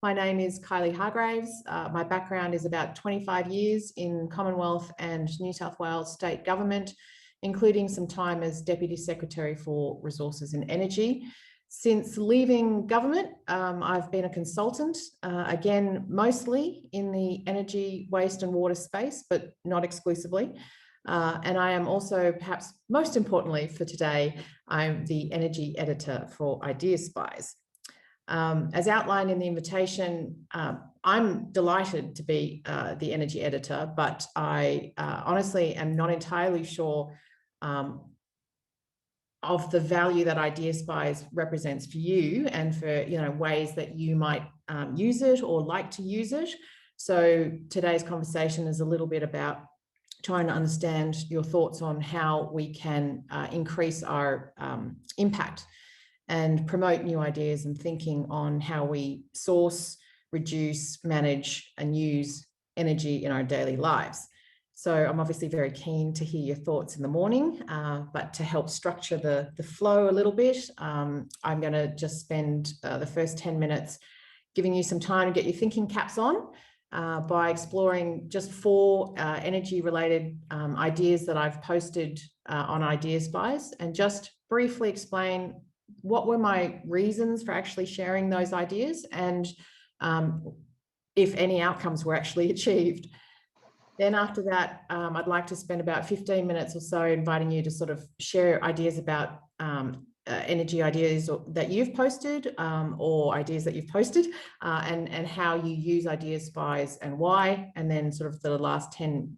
My name is Kylie Hargreaves. My background is about 25 years in Commonwealth and New South Wales state government, including some time as Deputy Secretary for Resources and Energy. Since leaving government, I've been a consultant, again, mostly in the energy, waste and water space, but not exclusively. And I am also, perhaps most importantly for today, I'm the energy editor for IdeaSpies. As outlined in the invitation, I'm delighted to be the energy editor, but I honestly am not entirely sure of the value that IdeaSpies represents for you and for ways that you might use it or like to use it. So today's conversation is a little bit about trying to understand your thoughts on how we can increase our impact and promote new ideas and thinking on how we source, reduce, manage, and use energy in our daily lives. So I'm obviously very keen to hear your thoughts in the morning, but to help structure the flow a little bit, I'm going to just spend the first 10 minutes giving you some time to get your thinking caps on by exploring just 4 energy-related ideas that I've posted on IdeaSpies, and just briefly explain what were my reasons for actually sharing those ideas and if any outcomes were actually achieved. Then after that, I'd like to spend about 15 minutes or so inviting you to sort of share ideas about energy ideas that you've posted or ideas that you've posted and how you use IdeaSpies and why. And then sort of the last 10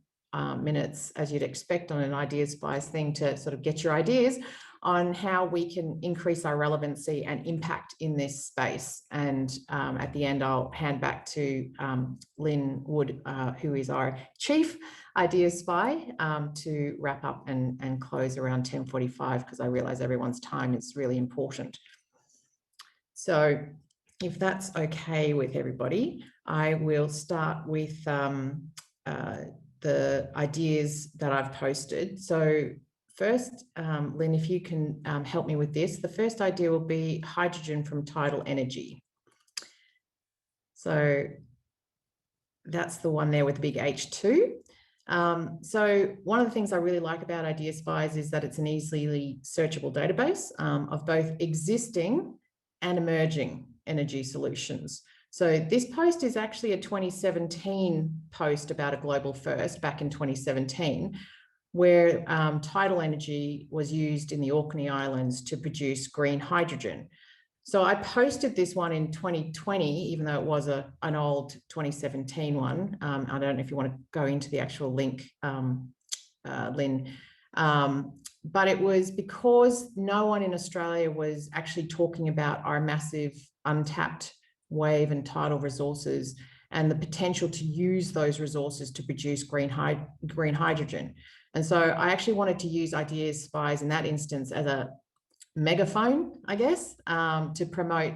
minutes, as you'd expect on an IdeaSpies thing, to sort of get your ideas on how we can increase our relevancy and impact in this space. And at the end, I'll hand back to Lynn Wood, who is our Chief Idea Spy, to wrap up and close around 10:45, because I realize everyone's time is really important. So if that's okay with everybody, I will start with the ideas that I've posted. So first, Lynn, if you can help me with this, the first idea will be hydrogen from tidal energy. So that's the one there with the big H2. So one of the things I really like about IdeaSpies is that it's an easily searchable database of both existing and emerging energy solutions. So this post is actually a 2017 post about a global first back in 2017, where tidal energy was used in the Orkney Islands to produce green hydrogen. So I posted this one in 2020, even though it was an old 2017 one. I don't know if you want to go into the actual link, Lynn. But it was because no one in Australia was actually talking about our massive untapped wave and tidal resources and the potential to use those resources to produce green hydrogen. And so I actually wanted to use IdeaSpies in that instance as a megaphone, I guess, to promote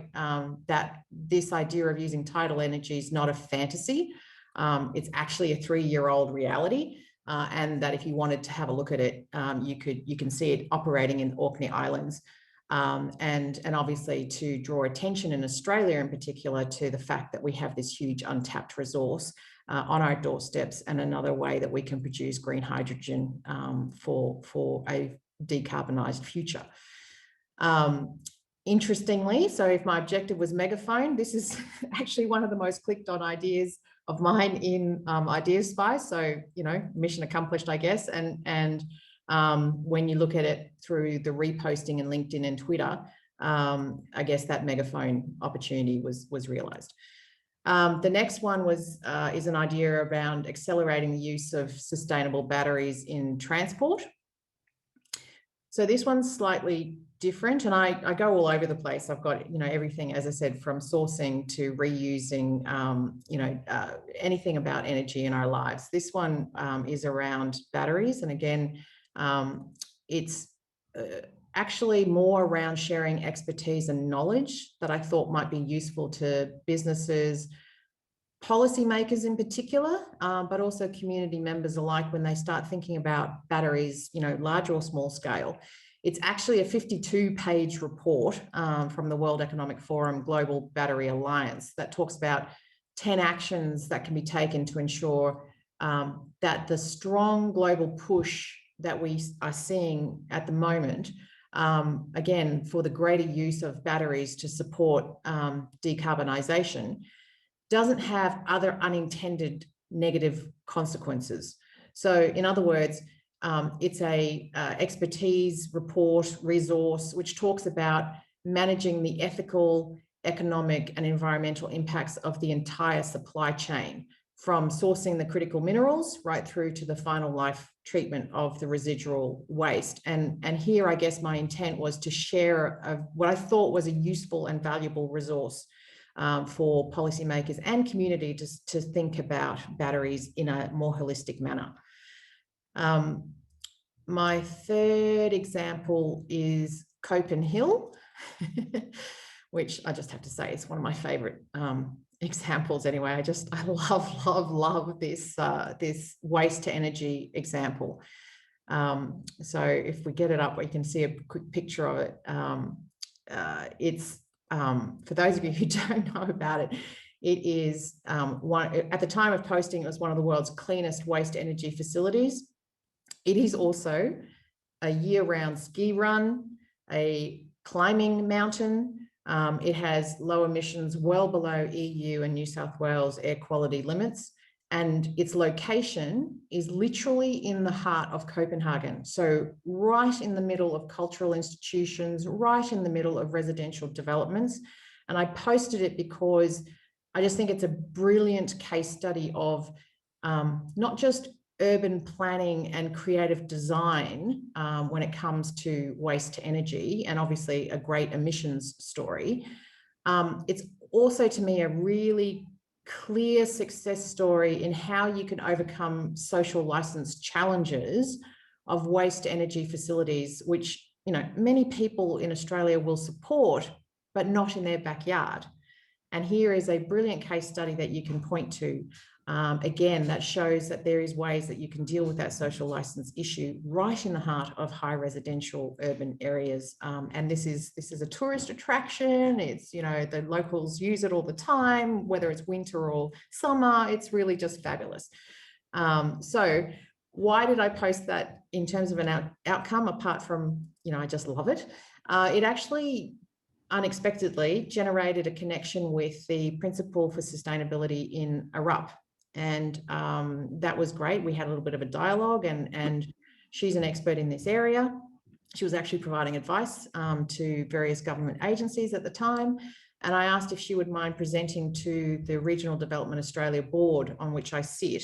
that this idea of using tidal energy is not a fantasy. It's actually a 3-year-old reality, and that if you wanted to have a look at it, you can see it operating in the Orkney Islands, and obviously to draw attention in Australia in particular to the fact that we have this huge untapped resource on our doorsteps, and another way that we can produce green hydrogen for a decarbonised future. Interestingly, so if my objective was megaphone, this is actually one of the most clicked on ideas of mine in IdeaSpies. So, mission accomplished, I guess. And when you look at it through the reposting in LinkedIn and Twitter, I guess that megaphone opportunity was realised. The next one is an idea around accelerating the use of sustainable batteries in transport. So this one's slightly different, and I go all over the place. I've got everything, as I said, from sourcing to reusing, anything about energy in our lives. This one is around batteries, and again, it's actually more around sharing expertise and knowledge that I thought might be useful to businesses, policymakers in particular, but also community members alike when they start thinking about batteries, large or small scale. It's actually a 52-page report from the World Economic Forum Global Battery Alliance that talks about 10 actions that can be taken to ensure that the strong global push that we are seeing at the moment, again, for the greater use of batteries to support decarbonisation, doesn't have other unintended negative consequences. So in other words, it's a expertise report resource which talks about managing the ethical, economic and environmental impacts of the entire supply chain, from sourcing the critical minerals right through to the final life treatment of the residual waste. And here, I guess my intent was to share what I thought was a useful and valuable resource for policymakers and community to think about batteries in a more holistic manner. My third example is Copenhagen, which I just have to say is one of my favorite examples anyway. I love this waste to energy example. So if we get it up, we can see a quick picture of it. It's for those of you who don't know about it, it is at the time of posting, it was one of the world's cleanest waste energy facilities. It is also a year-round ski run, a climbing mountain. It has low emissions well below EU and New South Wales air quality limits. And its location is literally in the heart of Copenhagen. So right in the middle of cultural institutions, right in the middle of residential developments. And I posted it because I just think it's a brilliant case study of not just urban planning and creative design when it comes to waste to energy, and obviously a great emissions story. It's also, to me, a really clear success story in how you can overcome social license challenges of waste to energy facilities, which, you know, many people in Australia will support, but not in their backyard. And here is a brilliant case study that you can point to. Again, that shows that there is ways that you can deal with that social license issue right in the heart of high residential urban areas. And this is a tourist attraction. It's, you know, the locals use it all the time, whether it's winter or summer. It's really just fabulous. So why did I post that in terms of an outcome, apart from, you know, I just love it? It actually unexpectedly generated a connection with the Principal for Sustainability in Arup. And that was great. We had a little bit of a dialogue, and she's an expert in this area. She was actually providing advice to various government agencies at the time. And I asked if she would mind presenting to the Regional Development Australia board on which I sit.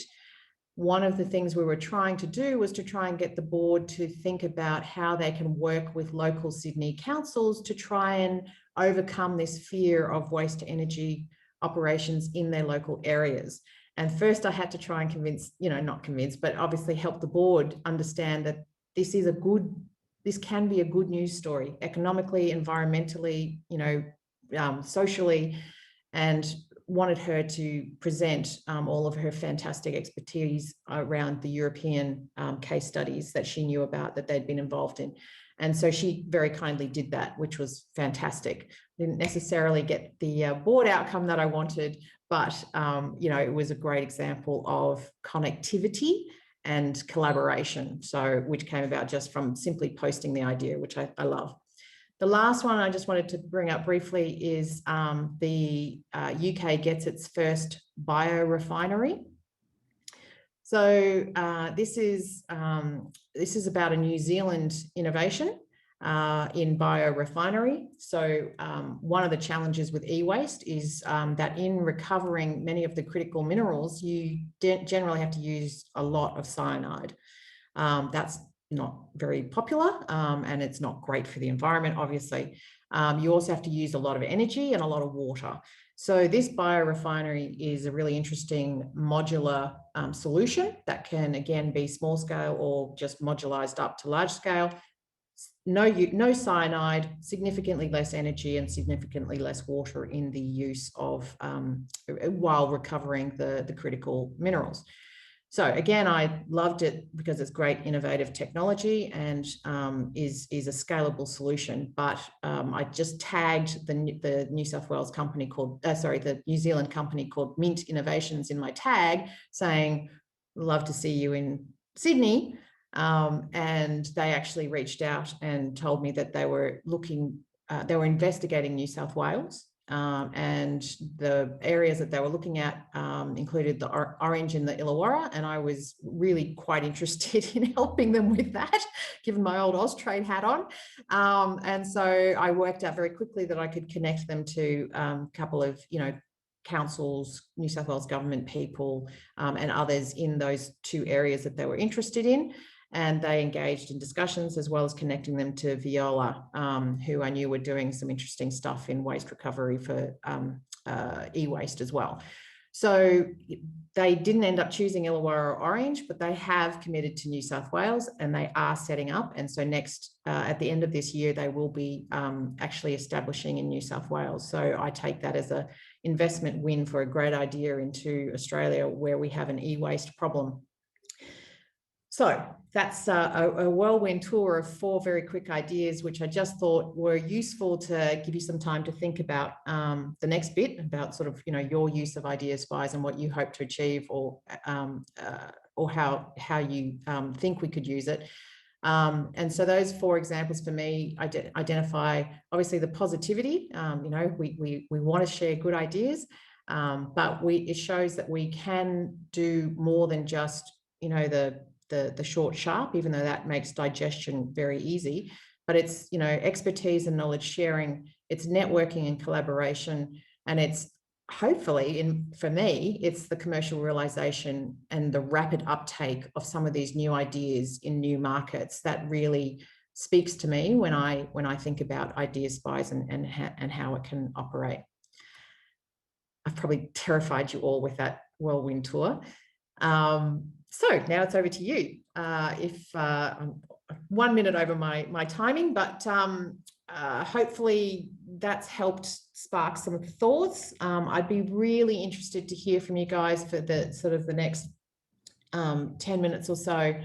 One of the things we were trying to do was to try and get the board to think about how they can work with local Sydney councils to try and overcome this fear of waste to energy operations in their local areas. And first I had to try and convince, you know, not convince, but obviously help the board understand that this can be a good news story, economically, environmentally, you know, socially, and wanted her to present all of her fantastic expertise around the European case studies that she knew about, that they'd been involved in. And so she very kindly did that, which was fantastic. Didn't necessarily get the board outcome that I wanted, but you know, it was a great example of connectivity and collaboration, so which came about just from simply posting the idea, which I love. The last one I just wanted to bring up briefly is the UK gets its first biorefinery. So this is about a New Zealand innovation in biorefinery. So one of the challenges with e-waste is that in recovering many of the critical minerals, you generally have to use a lot of cyanide. That's not very popular and it's not great for the environment, obviously. You also have to use a lot of energy and a lot of water. So this biorefinery is a really interesting modular solution that can, again, be small scale or just modularized up to large scale. No cyanide, significantly less energy and significantly less water in the use of while recovering the critical minerals. So again, I loved it because it's great innovative technology and is a scalable solution. But I just tagged the New South Wales company called, the New Zealand company called Mint Innovations in my tag, saying, love to see you in Sydney. And they actually reached out and told me that they were investigating New South Wales. And the areas that they were looking at included the orange in the Illawarra, and I was really quite interested in helping them with that, given my old Austrade hat on. And so I worked out very quickly that I could connect them to a couple of, councils, New South Wales government people, and others in those two areas that they were interested in. And they engaged in discussions, as well as connecting them to Viola, who I knew were doing some interesting stuff in waste recovery for e-waste as well. So they didn't end up choosing Illawarra or Orange, but they have committed to New South Wales, and they are setting up. And so next, at the end of this year, they will be actually establishing in New South Wales. So I take that as an investment win for a great idea into Australia, where we have an e-waste problem. So that's a whirlwind tour of 4 very quick ideas, which I just thought were useful to give you some time to think about the next bit, about sort of, your use of IdeaSpies and what you hope to achieve, or how you think we could use it. And so those 4 examples for me identify, obviously, the positivity. We want to share good ideas, but it shows that we can do more than just, the short, sharp, even though that makes digestion very easy. But it's, expertise and knowledge sharing, it's networking and collaboration, and it's hopefully, for me, it's the commercial realization and the rapid uptake of some of these new ideas in new markets that really speaks to me when I think about IdeaSpies and how it can operate. I've probably terrified you all with that whirlwind tour. So now it's over to you. If I'm 1 minute over my timing, but hopefully that's helped spark some thoughts. I'd be really interested to hear from you guys for the sort of the next 10 minutes or so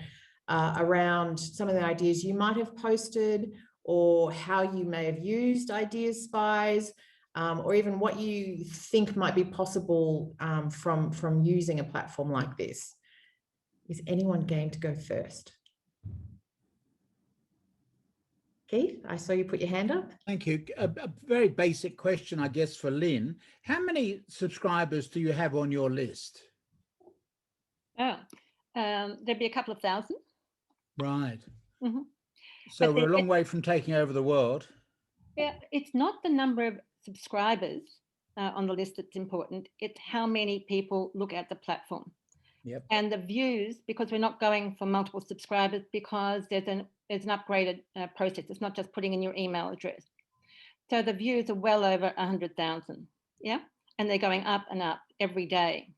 around some of the ideas you might have posted, or how you may have used IdeaSpies, or even what you think might be possible from using a platform like this. Is anyone game to go first? Keith, I saw you put your hand up. Thank you. A very basic question, I guess, for Lynn. How many subscribers do you have on your list? There'd be a couple of thousand. Right. Mm-hmm. So we're a long way from taking over the world. Yeah, it's not the number of subscribers on the list that's important. It's how many people look at the platform. Yep. And the views, because we're not going for multiple subscribers, because there's an upgraded process. It's not just putting in your email address. So the views are well over 100,000. Yeah, and they're going up and up every day.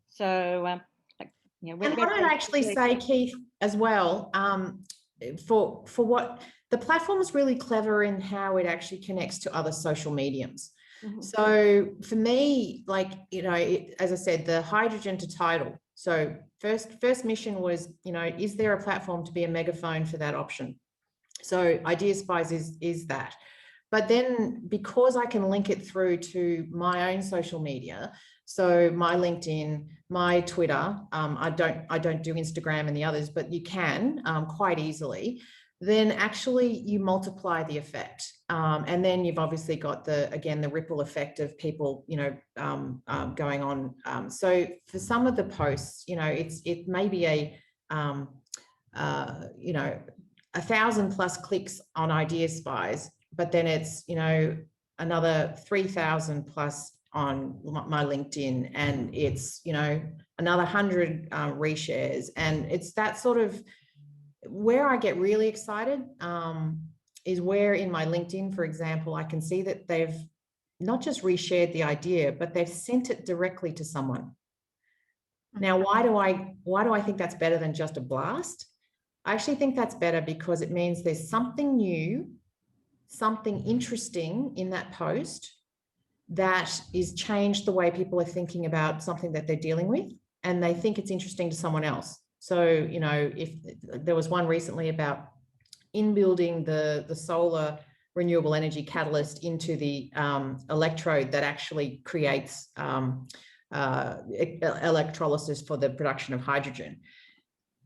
So, and what I'd actually say, Keith, as well, for what the platform is really clever in how it actually connects to other social mediums. Mm-hmm. So for me, as I said, the hydrogen to tidal. So first mission was, is there a platform to be a megaphone for that option? So IdeaSpies is that. But then, because I can link it through to my own social media, so my LinkedIn, my Twitter, I don't do Instagram and the others, but you can quite easily. Then actually you multiply the effect, and then you've obviously got the ripple effect of people, going on. So for some of the posts, it may be 1,000+ clicks on IdeaSpies, but then it's another 3,000+ on my LinkedIn, and it's another 100 reshares, and it's that sort of. Where I get really excited is where in my LinkedIn, for example, I can see that they've not just reshared the idea, but they've sent it directly to someone. Now, why do I think that's better than just a blast? I actually think that's better because it means there's something new, something interesting in that post that is changed the way people are thinking about something that they're dealing with. and they think it's interesting to someone else. So, you know, if there was one recently about inbuilding the solar renewable energy catalyst into the electrode that actually creates electrolysis for the production of hydrogen.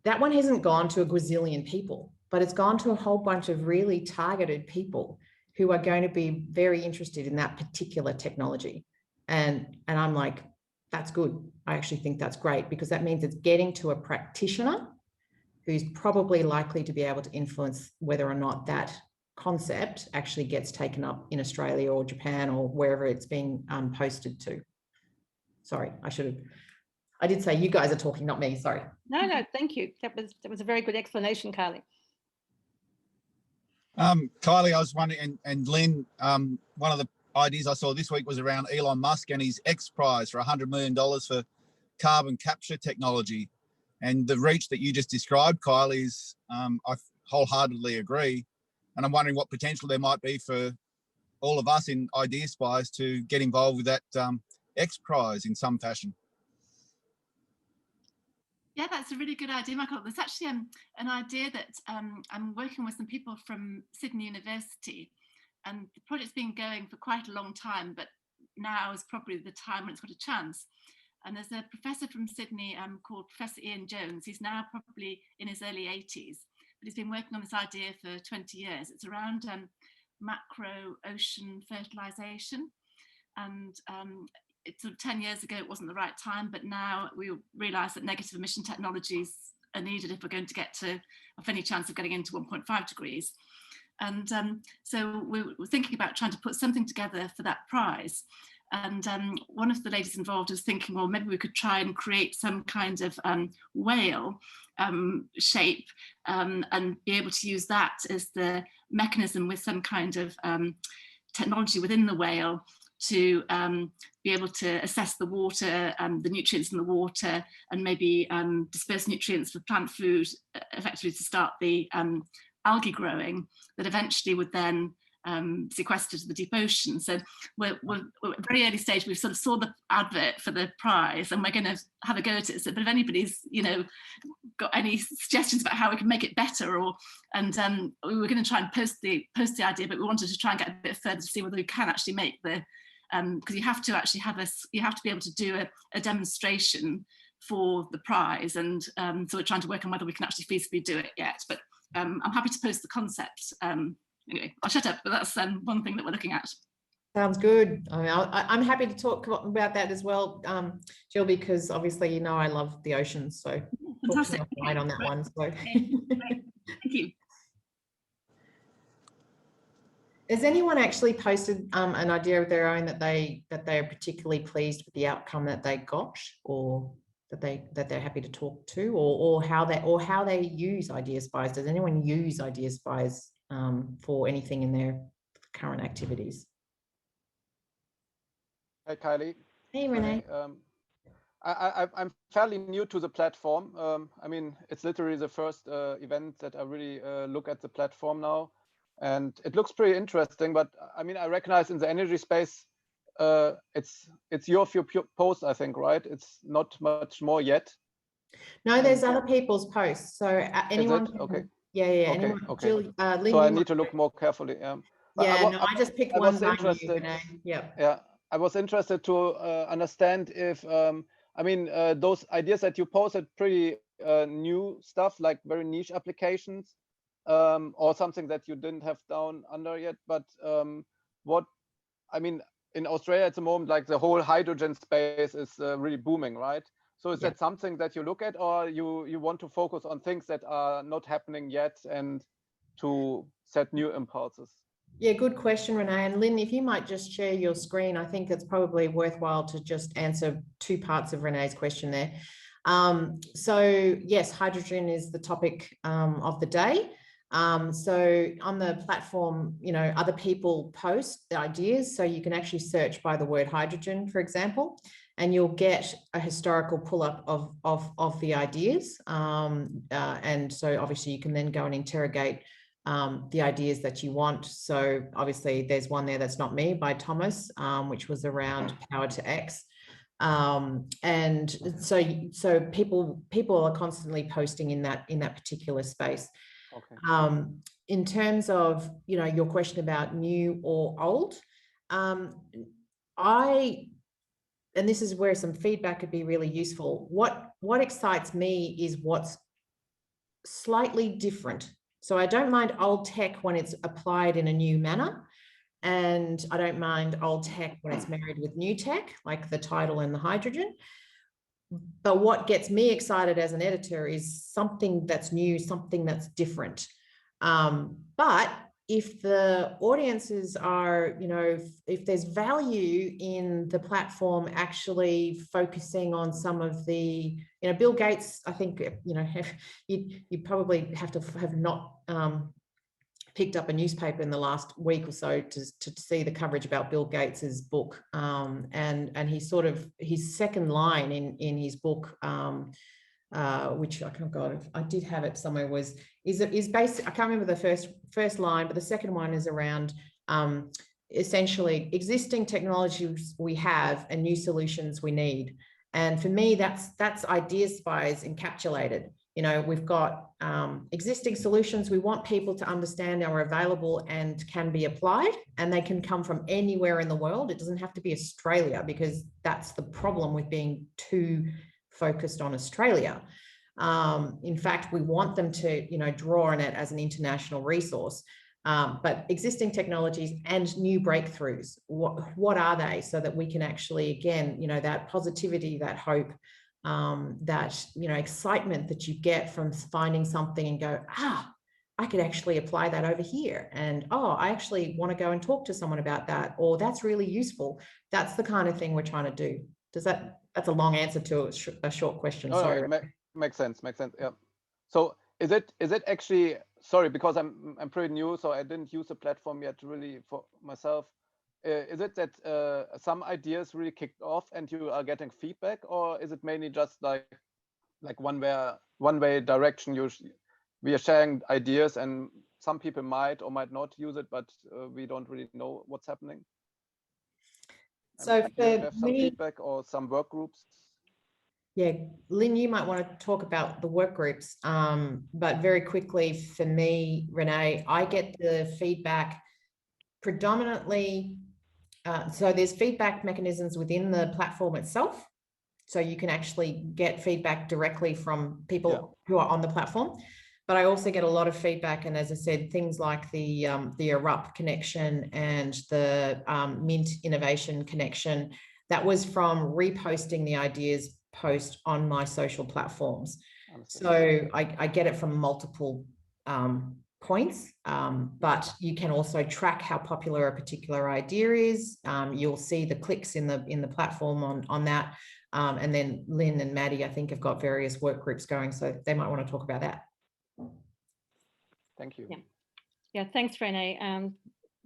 That one hasn't gone to a gazillion people, but it's gone to a whole bunch of really targeted people who are going to be very interested in that particular technology. And I'm like, that's good. I actually think that's great, because that means it's getting to a practitioner who's probably likely to be able to influence whether or not that concept actually gets taken up in Australia or Japan or wherever it's being posted to. Sorry, I did say you guys are talking, not me, sorry. No, thank you. That was a very good explanation, Kylie. Kylie, I was wondering, and Lynn, one of the ideas I saw this week was around Elon Musk and his X Prize for $100 million for carbon capture technology. And the reach that you just described, Kylie, is I wholeheartedly agree. And I'm wondering what potential there might be for all of us in IdeaSpies to get involved with that X Prize in some fashion. Yeah, that's a really good idea, Michael. There's actually an idea that I'm working with some people from Sydney University, and the project's been going for quite a long time, but now is probably the time when it's got a chance. And there's a professor from Sydney called Professor Ian Jones. He's now probably in his early 80s, but he's been working on this idea for 20 years. It's around macro ocean fertilization. And it's sort of 10 years ago, it wasn't the right time, but now we realise that negative emission technologies are needed if we're going to get to, of any chance of getting into 1.5 degrees. And so we were thinking about trying to put something together for that prize. And one of the ladies involved was thinking, well, maybe we could try and create some kind of whale shape and be able to use that as the mechanism with some kind of technology within the whale to be able to assess the water, the nutrients in the water, and maybe disperse nutrients for plant food, effectively to start the algae growing that eventually would then sequester to the deep ocean. So we're at a very early stage. We've sort of saw the advert for the prize, and we're going to have a go at it. So, but if anybody's, you know, got any suggestions about how we can make it better, or we were going to try and post the idea, but we wanted to try and get a bit further to see whether we can actually make the because you have to actually you have to be able to do a demonstration for the prize, and so we're trying to work on whether we can actually feasibly do it yet. But I'm happy to post the concept. Anyway, I'll shut up, but that's one thing that we're looking at. Sounds good. I mean, I'm happy to talk about that as well, Jill, because obviously, you know, I love the oceans. So fantastic. Right on that one. So Okay. Thank you. Has anyone actually posted an idea of their own that they are particularly pleased with the outcome that they got, or that they're happy to talk to, or how they use IdeaSpies? Does anyone use IdeaSpies for anything in their current activities? Hey, Kylie. Hey, Renee. I'm fairly new to the platform. I mean, it's literally the first event that I really look at the platform now, and it looks pretty interesting. But I mean, I recognize in the energy space, it's your few posts, I think, right? It's not much more yet. No, there's other people's posts. So anyone. Okay. Yeah. Okay. Anyone, Okay. Jill, Lynn, so I need to look more carefully. I just picked one. Yeah. I was interested to understand if, I mean, those ideas that you posted, pretty new stuff, like very niche applications, or something that you didn't have down under yet. But what, I mean, in Australia at the moment, like the whole hydrogen space is really booming, right? So is that something that you look at, or you want to focus on things that are not happening yet and to set new impulses? Yeah, good question, Renee. And Lynn, if you might just share your screen, I think it's probably worthwhile to just answer two parts of Renee's question there. So yes, hydrogen is the topic of the day. So on the platform, you know, other people post the ideas, so you can actually search by the word hydrogen, for example, and you'll get a historical pull-up of the ideas. And so obviously you can then go and interrogate the ideas that you want. So obviously there's one there that's not me, by Thomas, which was around power to X. And so people are constantly posting in that particular space. Okay. In terms of, you know, your question about new or old, and this is where some feedback could be really useful. What excites me is what's slightly different. So I don't mind old tech when it's applied in a new manner. And I don't mind old tech when it's married with new tech, like the tidal and the hydrogen. But what gets me excited as an editor is something that's new, something that's different. But if the audiences are, you know, if there's value in the platform actually focusing on some of the, you know, Bill Gates, I think, you know, you probably have to have not picked up a newspaper in the last week or so to see the coverage about Bill Gates's book, and he sort of, his second line in his book, which I did have it somewhere, is basic. I can't remember the first line, but the second one is around essentially existing technologies we have and new solutions we need. And for me, that's IdeaSpies encapsulated. You know, we've got existing solutions we want people to understand are available and can be applied, and they can come from anywhere in the world. It doesn't have to be Australia, because that's the problem with being too focused on Australia. In fact, we want them to, you know, draw on it as an international resource. But existing technologies and new breakthroughs, what are they, so that we can actually, again, you know, that positivity, that hope, that, you know, excitement that you get from finding something and go, I could actually apply that over here. And, I actually want to go and talk to someone about that, or that's really useful. That's the kind of thing we're trying to do. That's a long answer to a short question. No, sorry. no, makes sense. Yeah. So is it actually, sorry, because I'm pretty new, so I didn't use the platform yet really for myself. Is it that some ideas really kicked off and you are getting feedback, or is it mainly just like one way direction? We are sharing ideas, and some people might or might not use it, but we don't really know what's happening. So do you have some feedback or some work groups? Yeah, Lynn, you might want to talk about the work groups, but very quickly for me, Renee, I get the feedback predominantly. So there's feedback mechanisms within the platform itself. So you can actually get feedback directly from people who are on the platform. But I also get a lot of feedback, and as I said, things like the Erupt connection and the Mint innovation connection, that was from reposting the ideas post on my social platforms. So I get it from multiple points, but you can also track how popular a particular idea is. You'll see the clicks in the platform on that. And then Lynn and Maddie, I think, have got various work groups going, so they might want to talk about that. Thank you. Yeah, thanks, Renee.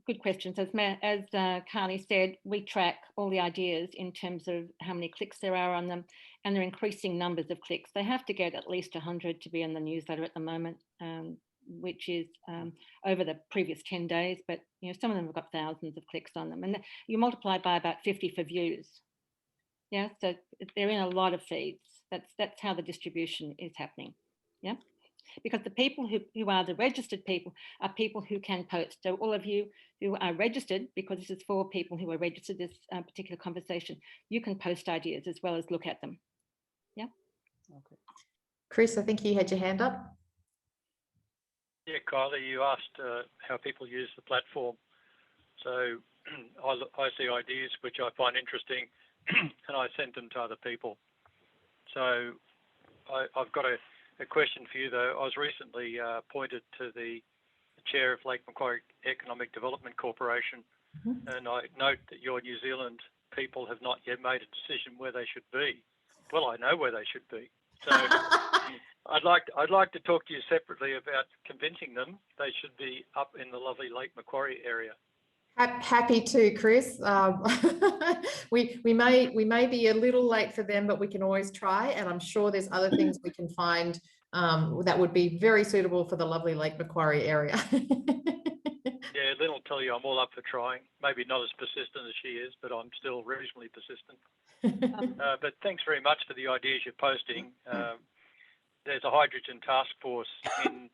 Good questions. As Kylie said, we track all the ideas in terms of how many clicks there are on them, and they're increasing numbers of clicks. They have to get at least 100 to be in the newsletter at the moment, which is over the previous 10 days, but you know, some of them have got thousands of clicks on them, and you multiply by about 50 for views. Yeah, so they're in a lot of feeds. That's how the distribution is happening. Yeah, because the people who are the registered people are people who can post. So all of you who are registered, because this is for people who are registered, this particular conversation, you can post ideas as well as look at them. Yeah. Okay. Chris, I think you had your hand up. Yeah, Kylie, you asked how people use the platform. So I see ideas which I find interesting and I send them to other people. So I've got a question for you, though. I was recently appointed to the chair of Lake Macquarie Economic Development Corporation, and I note that your New Zealand people have not yet made a decision where they should be. Well, I know where they should be. So I'd like to talk to you separately about convincing them they should be up in the lovely Lake Macquarie area. Happy to, Chris. We may be a little late for them, but we can always try, and I'm sure there's other things we can find that would be very suitable for the lovely Lake Macquarie area. Yeah, Lynn will tell you I'm all up for trying. Maybe not as persistent as she is, but I'm still reasonably persistent. But thanks very much for the ideas you're posting. There's a hydrogen task force in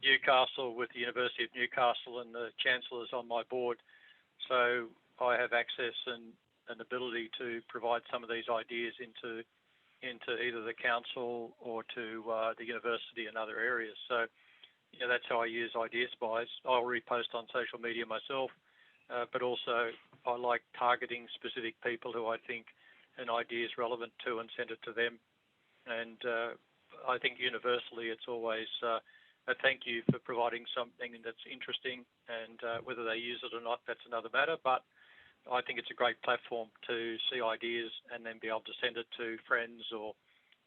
Newcastle with the University of Newcastle, and the Chancellor's on my board. So I have access and an ability to provide some of these ideas into either the council or to the university and other areas. So, you know, that's how I use IdeaSpies. I'll repost on social media myself, but also I like targeting specific people who I think an idea is relevant to and send it to them. And I think universally it's always a thank you for providing something that's interesting, and whether they use it or not, that's another matter. But I think it's a great platform to see ideas and then be able to send it to friends or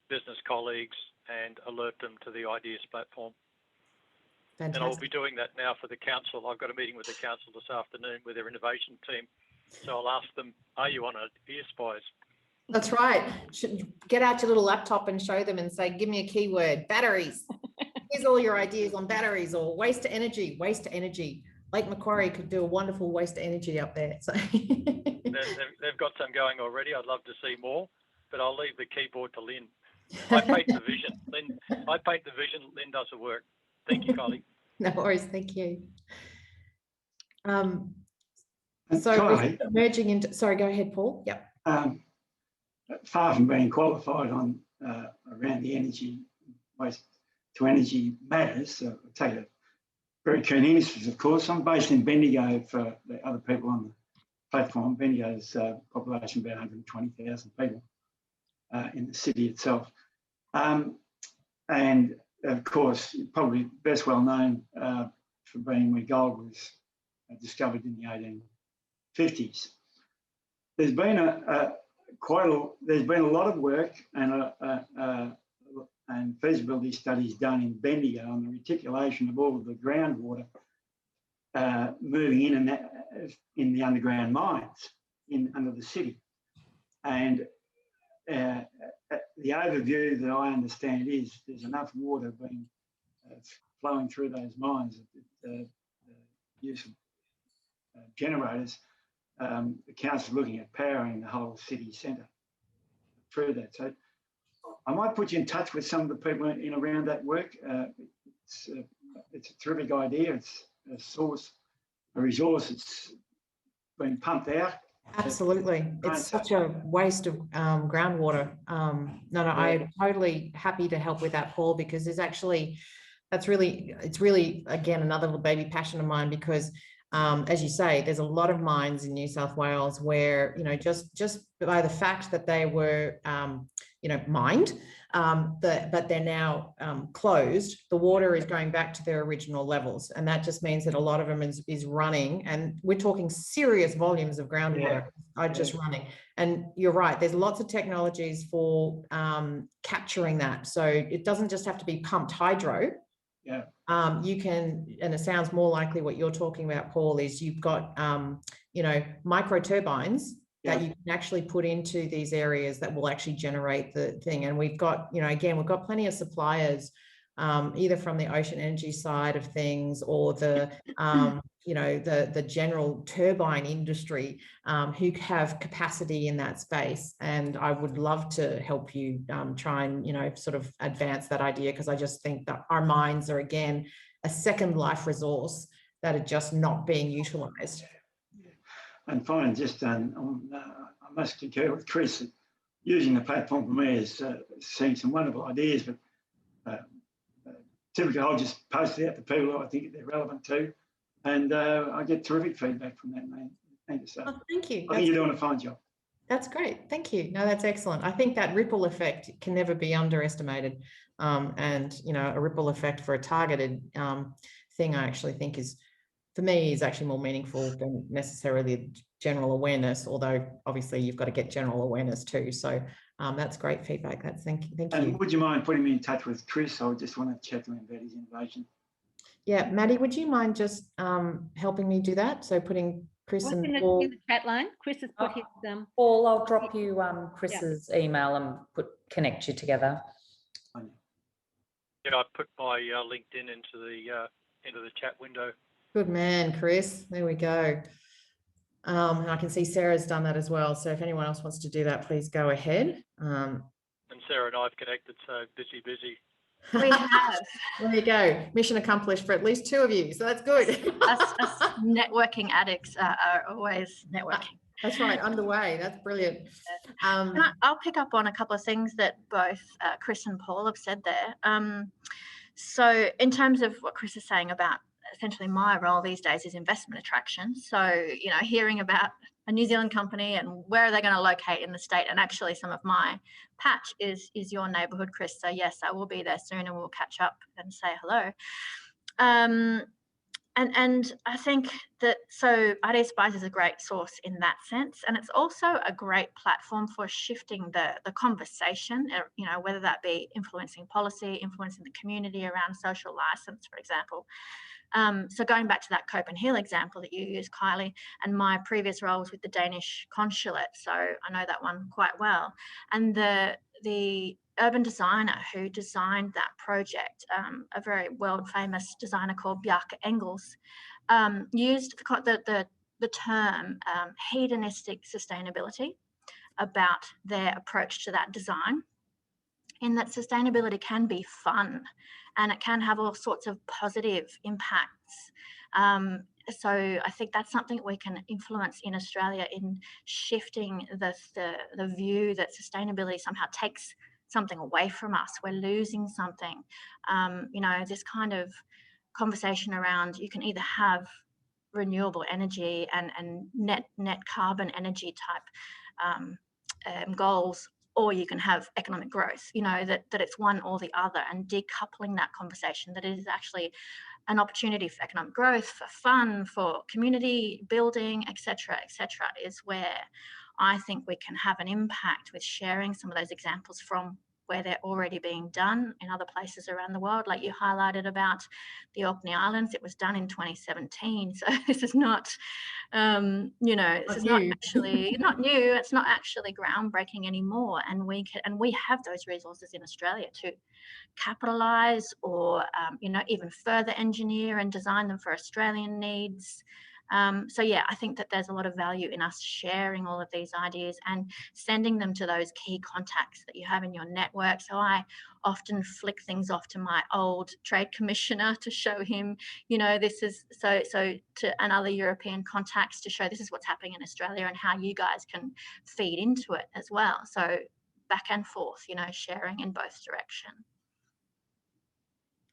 business colleagues and alert them to the ideas platform. Fantastic. And I'll be doing that now for the council. I've got a meeting with the council this afternoon with their innovation team. So I'll ask them, are you on IdeaSpies? That's right. Should get out your little laptop and show them and say, give me a keyword, batteries. Here's all your ideas on batteries, or waste to energy, waste to energy. Lake Macquarie could do a wonderful waste to energy up there. So they've got some going already. I'd love to see more, but I'll leave the keyboard to Lynn. I paint the vision. I paint the vision. Lynn does the work. Thank you, Kylie. No worries. Thank you. And So Kylie, merging into, sorry, go ahead, Paul. Yep. Far from being qualified on around the energy, waste to energy matters, I take a very keen interest, of course. I'm based in Bendigo for the other people on the platform. Bendigo's population about 120,000 people in the city itself. And of course, probably best well known for being where gold was discovered in the 1850s. There's been there's been a lot of work and feasibility studies done in Bendigo on the reticulation of all of the groundwater moving in and in the underground mines under the city. And the overview that I understand is there's enough water being flowing through those mines that the use of generators. The council looking at powering the whole city centre through that. So I might put you in touch with some of the people in around that work. It's a terrific idea. It's a resource that's been pumped out. Absolutely. It's such a waste of groundwater. No, I'm totally happy to help with that, Paul, because there's actually, it's really, again, another little baby passion of mine, because as you say, there's a lot of mines in New South Wales where, you know, just by the fact that they were, you know, mined, but they're now closed, the water is going back to their original levels. And that just means that a lot of them is running, and we're talking serious volumes of groundwater are just running. And you're right, there's lots of technologies for capturing that. So it doesn't just have to be pumped hydro. Yeah. You can, and it sounds more likely what you're talking about, Paul, is you've got, you know, micro turbines that you can actually put into these areas that will actually generate the thing. And we've got, you know, again, we've got plenty of suppliers, either from the ocean energy side of things or the, you know, the general turbine industry, who have capacity in that space. And I would love to help you try and, you know, sort of advance that idea, because I just think that our mines are, again, a second life resource that are just not being utilised. And finally, just I must concur with Chris that using the platform for me is seeing some wonderful ideas, but typically I'll just post it out to people who I think they're relevant to, and I get terrific feedback from that, man. Thank you, sir. Oh, thank you. I think you're doing a fine job. That's great. Thank you. No, that's excellent. I think that ripple effect can never be underestimated. And, you know, a ripple effect for a targeted thing, I actually think is, for me, is actually more meaningful than necessarily general awareness, although obviously you've got to get general awareness too. So that's great feedback. Thank you. And would you mind putting me in touch with Chris? I just want to chat to him about his innovation. Yeah, Maddie, would you mind just helping me do that? So putting Chris and Paul in the chat line. Chris has put his Paul, I'll drop you Chris's email and connect you together. Yeah, I put my LinkedIn into the chat window. Good man, Chris. There we go. And I can see Sarah's done that as well. So if anyone else wants to do that, please go ahead. And Sarah and I have connected, so busy. We have. There you go. Mission accomplished for at least 2 of you. So that's good. us networking addicts are always networking. That's right, underway. That's brilliant. I'll pick up on a couple of things that both Chris and Paul have said there. So in terms of what Chris is saying about essentially my role these days is investment attraction. So, hearing about a New Zealand company and where are they going to locate in the state, and actually some of my patch is your neighbourhood, Chris. So yes, I will be there soon and we'll catch up and say hello. And I think that, so IdeaSpies is a great source in that sense, and it's also a great platform for shifting the conversation, whether that be influencing policy, influencing the community around social license, for example. So going back to that Copenhagen example that you used, Kylie, and my previous role was with the Danish consulate, so I know that one quite well. And the urban designer who designed that project, a very world famous designer called Bjarke Engels, used the term hedonistic sustainability about their approach to that design, in that sustainability can be fun and it can have all sorts of positive impacts. So I think that's something we can influence in Australia in shifting the view that sustainability somehow takes something away from us. We're losing something. This kind of conversation around, you can either have renewable energy and net carbon energy type goals, or you can have economic growth, that it's one or the other, and decoupling that conversation, that it is actually an opportunity for economic growth, for fun, for community building, etc., is where I think we can have an impact with sharing some of those examples from where they're already being done in other places around the world. Like you highlighted about the Orkney Islands, it was done in 2017. So this is not, this is not actually not new. It's not actually groundbreaking anymore. And we have those resources in Australia to capitalise or, even further engineer and design them for Australian needs. So yeah, I think that there's a lot of value in us sharing all of these ideas and sending them to those key contacts that you have in your network. So I often flick things off to my old trade commissioner to show him, this is so to another European contacts to show this is what's happening in Australia and how you guys can feed into it as well. So back and forth, sharing in both directions.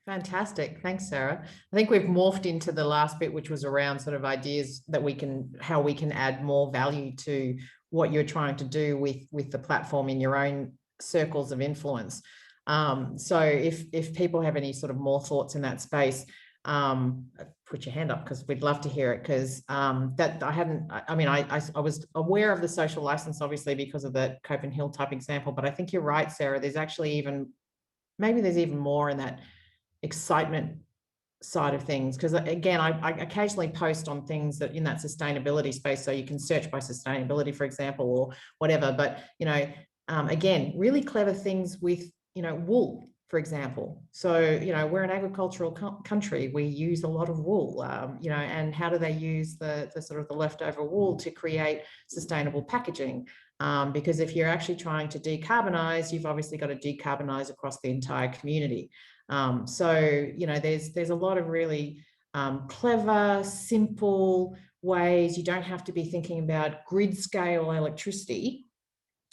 Fantastic. Thanks, Sarah. I think we've morphed into the last bit, which was around sort of ideas that how we can add more value to what you're trying to do with the platform in your own circles of influence. So if people have any sort of more thoughts in that space, put your hand up because we'd love to hear it, because I was aware of the social license, obviously, because of the Copenhagen type example, but I think you're right, Sarah. There's actually maybe there's even more in that excitement side of things, because again, I occasionally post on things that in that sustainability space, so you can search by sustainability, for example, or whatever, but again, really clever things with wool, for example. So we're an agricultural country, we use a lot of wool, and how do they use the sort of the leftover wool to create sustainable packaging? Because if you're actually trying to decarbonize, you've obviously got to decarbonize across the entire community. So there's a lot of really clever, simple ways. You don't have to be thinking about grid scale electricity.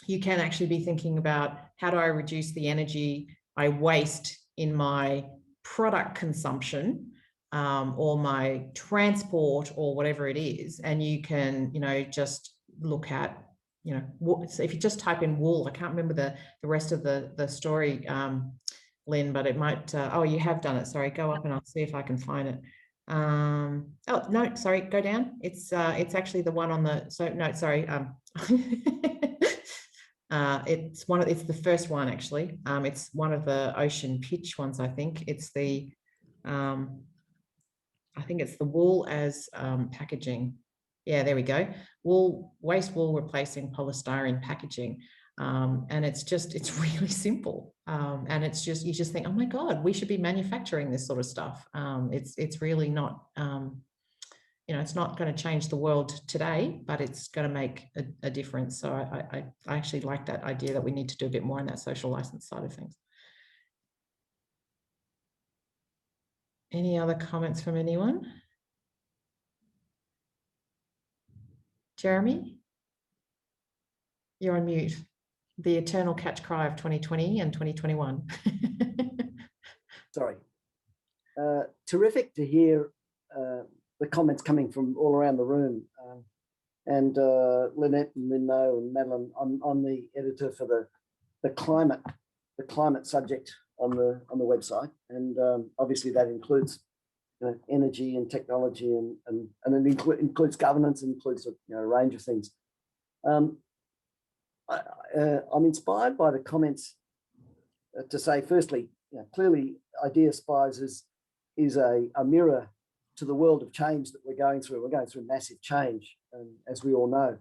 You can actually be thinking about, how do I reduce the energy I waste in my product consumption, or my transport, or whatever it is. And you can just look at so if you just type in wool, I can't remember the rest of the story, Lynn, but it might, oh, you have done it. Sorry, go up and I'll see if I can find it. Oh, no, sorry, go down. It's actually the one on the, so no, sorry. It's the first one, actually. It's one of the ocean pitch ones, I think. It's the, I think it's the wool as packaging. Yeah, there we go. Waste wool replacing polystyrene packaging. And it's really simple. And you just think, oh my God, we should be manufacturing this sort of stuff. It's really not, it's not going to change the world today, but it's going to make a difference. So I actually like that idea that we need to do a bit more on that social license side of things. Any other comments from anyone? Jeremy? You're on mute. The eternal catch cry of 2020 and 2021. Sorry. Terrific to hear the comments coming from all around the room. And Lynette and Lynno and Madeline, I'm the editor for the climate subject on the website, and obviously that includes energy and technology, and it includes governance, and includes a range of things. I'm inspired by the comments to say, firstly, clearly IdeaSpies is a mirror to the world of change that we're going through. We're going through massive change, as we all know.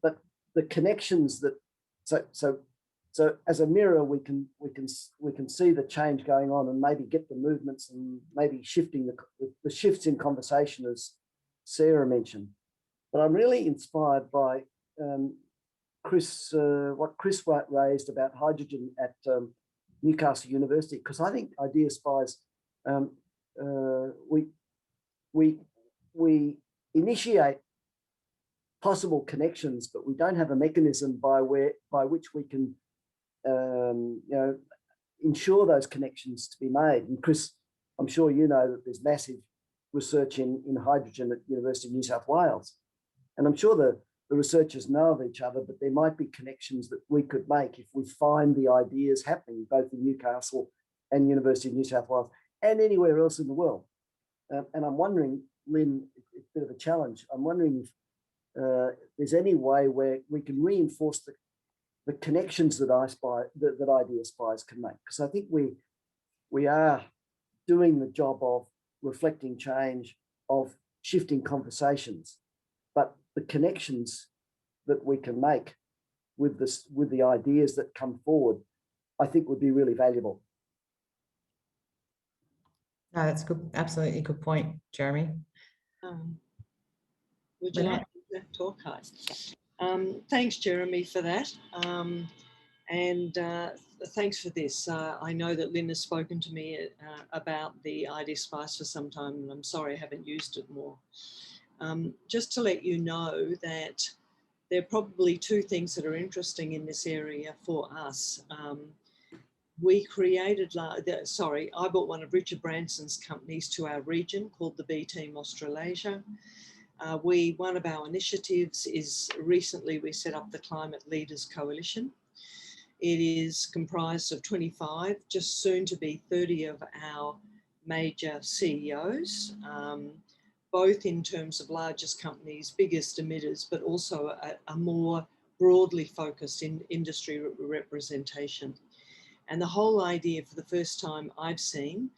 But the connections that so as a mirror, we can see the change going on, and maybe get the movements, and maybe shifting the shifts in conversation, as Sarah mentioned. But I'm really inspired by what Chris raised about hydrogen at Newcastle University, because I think IdeaSpies, we initiate possible connections, but we don't have a mechanism by which we can ensure those connections to be made. And Chris, I'm sure you know that there's massive research in hydrogen at University of New South Wales, and I'm sure the researchers know of each other, but there might be connections that we could make if we find the ideas happening both in Newcastle and University of New South Wales and anywhere else in the world. And I'm wondering, Lynn, it's a bit of a challenge. I'm wondering if there's any way where we can reinforce the connections that IdeaSpies can make, because I think we are doing the job of reflecting change, of shifting conversations, but the connections that we can make with the ideas that come forward, I think would be really valuable. No, that's good. Absolutely good point, Jeremy. Would you like to talk, Kai? Thanks, Jeremy, for that. And thanks for this. I know that Lynn has spoken to me about the IdeaSpies for some time, and I'm sorry I haven't used it more. Just to let you know that there are probably two things that are interesting in this area for us. We created, I brought one of Richard Branson's companies to our region called the B Team Australasia. One of our initiatives is recently we set up the Climate Leaders Coalition. It is comprised of 25, just soon to be 30 of our major CEOs, both in terms of largest companies, biggest emitters, but also a more broadly focused industry representation. And the whole idea, for the first time I've seen,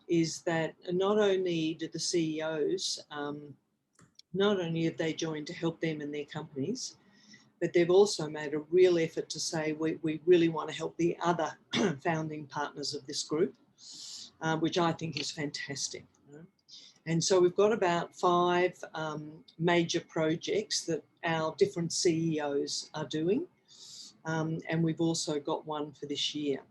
is that not only do the CEOs, not only have they joined to help them and their companies, but they've also made a real effort to say we really want to help the other founding partners of this group, which I think is fantastic. And so we've got about 5 major projects that our different CEOs are doing, and we've also got one for this year.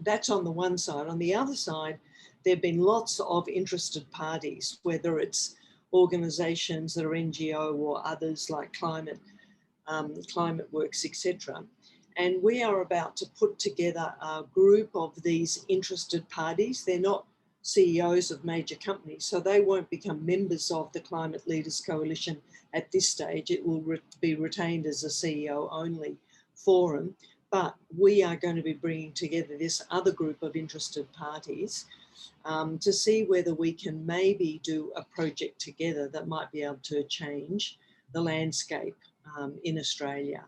That's on the one side. On the other side, there have been lots of interested parties, whether it's organisations that are NGO or others like Climate Works, etc. And we are about to put together a group of these interested parties. They're not CEOs of major companies, so they won't become members of the Climate Leaders Coalition at this stage. It will be retained as a CEO only forum, but we are going to be bringing together this other group of interested parties to see whether we can maybe do a project together that might be able to change the landscape in Australia.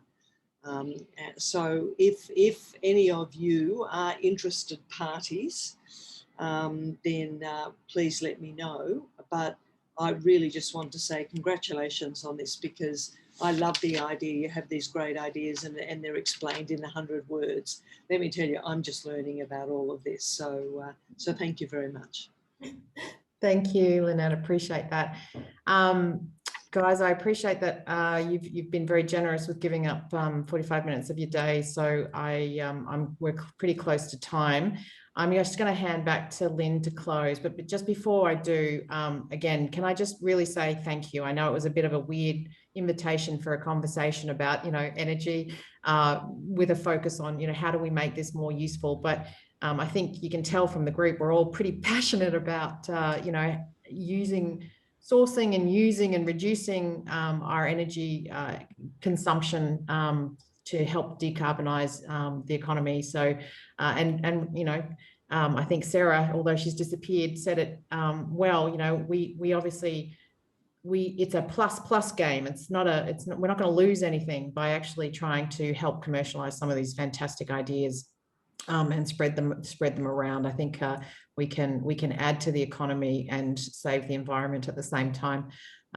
So if any of you are interested parties, then please let me know. But I really just want to say congratulations on this, because I love the idea. You have these great ideas and they're explained in 100 words. Let me tell you, I'm just learning about all of this. So, so thank you very much. Thank you, Lynette. Appreciate that. Guys, I appreciate that you've been very generous with giving up 45 minutes of your day. So we're pretty close to time. I'm just going to hand back to Lynn to close. But just before I do, again, can I just really say thank you? I know it was a bit of a weird invitation for a conversation about, energy with a focus on, how do we make this more useful? But I think you can tell from the group, we're all pretty passionate about, sourcing and using and reducing our energy consumption to help decarbonize the economy. So, I think Sarah, although she's disappeared, said it well. We obviously it's a plus game. We're not going to lose anything by actually trying to help commercialize some of these fantastic ideas and spread them around. I think we can add to the economy and save the environment at the same time.